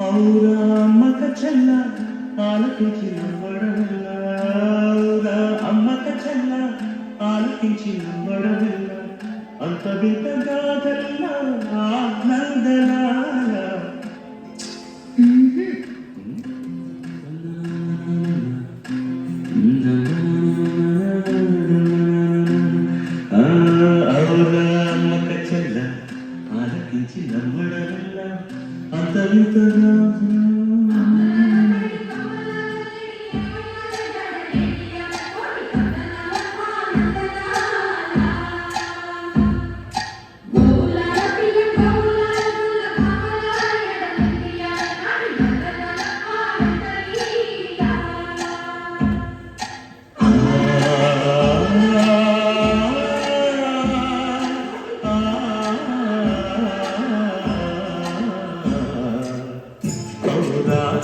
ఔరా అమ్మక చెల్ల ఆలకించి నవ్వడమెల్ల ఔరా అమ్మక చెల్ల ఆలకించి నవ్వడమెల్ల అంత వింతగా గల్ల ఆనందనాల ఔరా అమ్మక చెల్ల ఆలకించి నవ్వడమెల్ల అంత వింతగా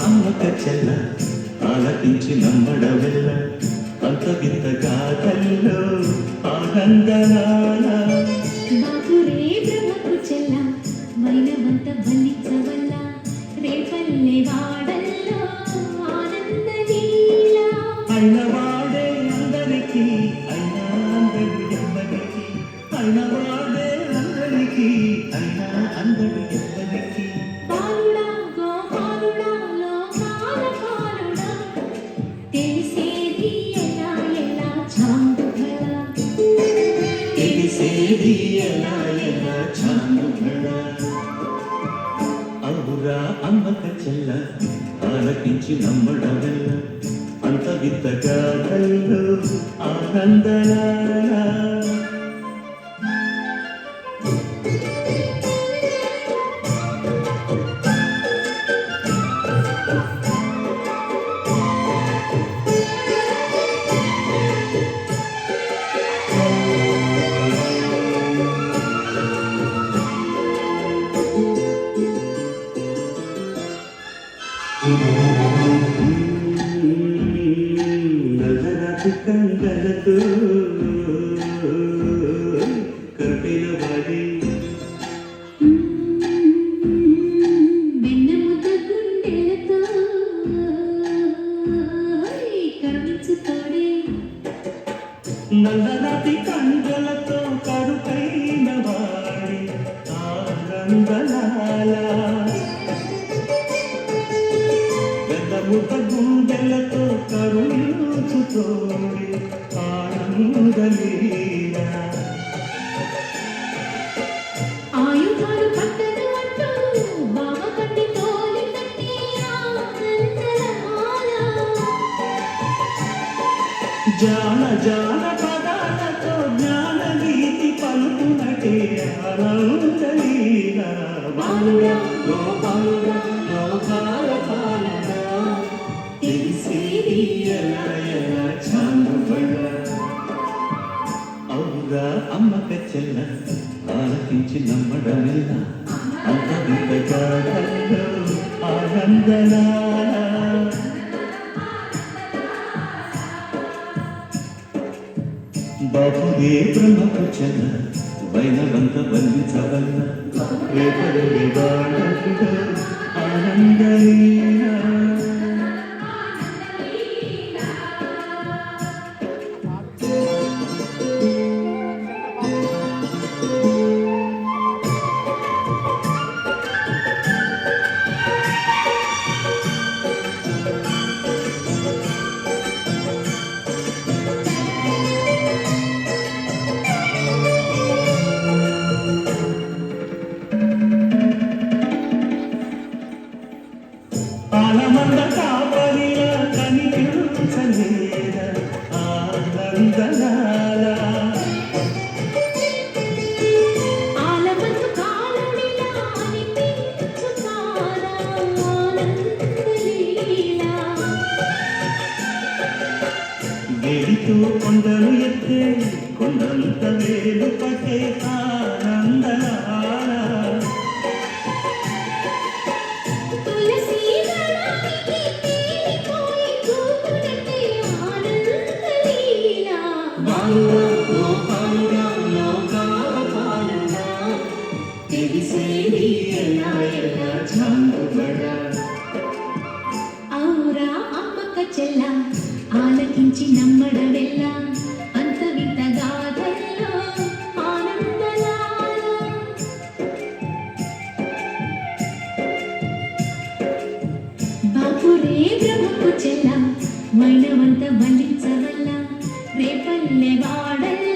అమ్మక చెల్ల ఆలకించి నమ్మడమెల్ల అంత వింతగా కల్లో ఆనందనాల బాపురే బ్రహ్మకు చెల్ల మైనవంత బలించవల్ల రేపల్లె వాడల్లో ఆనంద లీల అయినవాడే అందరికీ అయినా అందడు ఎవ్వరికి అయినవాడే అందరికీ అయినా అందడు ఎవ్వరికి పాలుడా గోపాలుడా లోకాల పాలుడా తెలిసేది ఎలా ఎలా చాందుభళ తెలిసేది ఎలా ఎలా చాందుభళ ఔరా అమ్మక చెల్ల ఆలకించి నమ్మడమెల్ల అంత వింతగా కల్లో ఆనందనాల నల్లరాతి కండలతో కరుపైన వాడి వెన్నెముద్ద గుండెలతో కరుణించుతాడే నల్లరాతి కండలతో కరుపైన వాడి ఆనందనాల వెన్నముద్ద గుండెలతో కరుణించుతోడి ఆనందలీల ఆయుధాలు పట్టదు అంటూ బావ కట్టి తోలి కట్టి ఆనందలమాల జాన జాన పదాలతో జ్ఞాన గీతి పలుకునటే ఆనందలీల బాలుడా గోపాలుడా లోకాల పాలనా తెలిసేది ఎలా ఎలా చాందుబళ ఔరా అమ్మక చెల్ల ఆలకించి నమ్మడమెల్ల అంత వింతగా కల్లో ఆనందనాల బాపురే బ్రహ్మకు చెల్ల వైనవంత బంధించవల్ల రేపల్లె వాడల్లో ఆనందలీల ఆలమంద కాపరిలా కనిపించలేద ఆనందనాల ఆలమందు కాలుడిలా అనిపించుతారా ఆనందలీల వేడితో కొండలు ఎత్తే కొండంత వేలు పట్టే ఆనందనాల తులసి దళానికి తేలిపోయి కూతునట్టే ఆనందలీల బాలుడా గోపాలుడా లోకాల పాలనా చెల్ల ఆలకించి నమ్మడవెల్ల అంత వింత గాథల్లో ఆనందలాల బాపురే బ్రహ్మకు చెల్ల వైనవంత బంధించవల్ల రేపల్లె వాడల్ల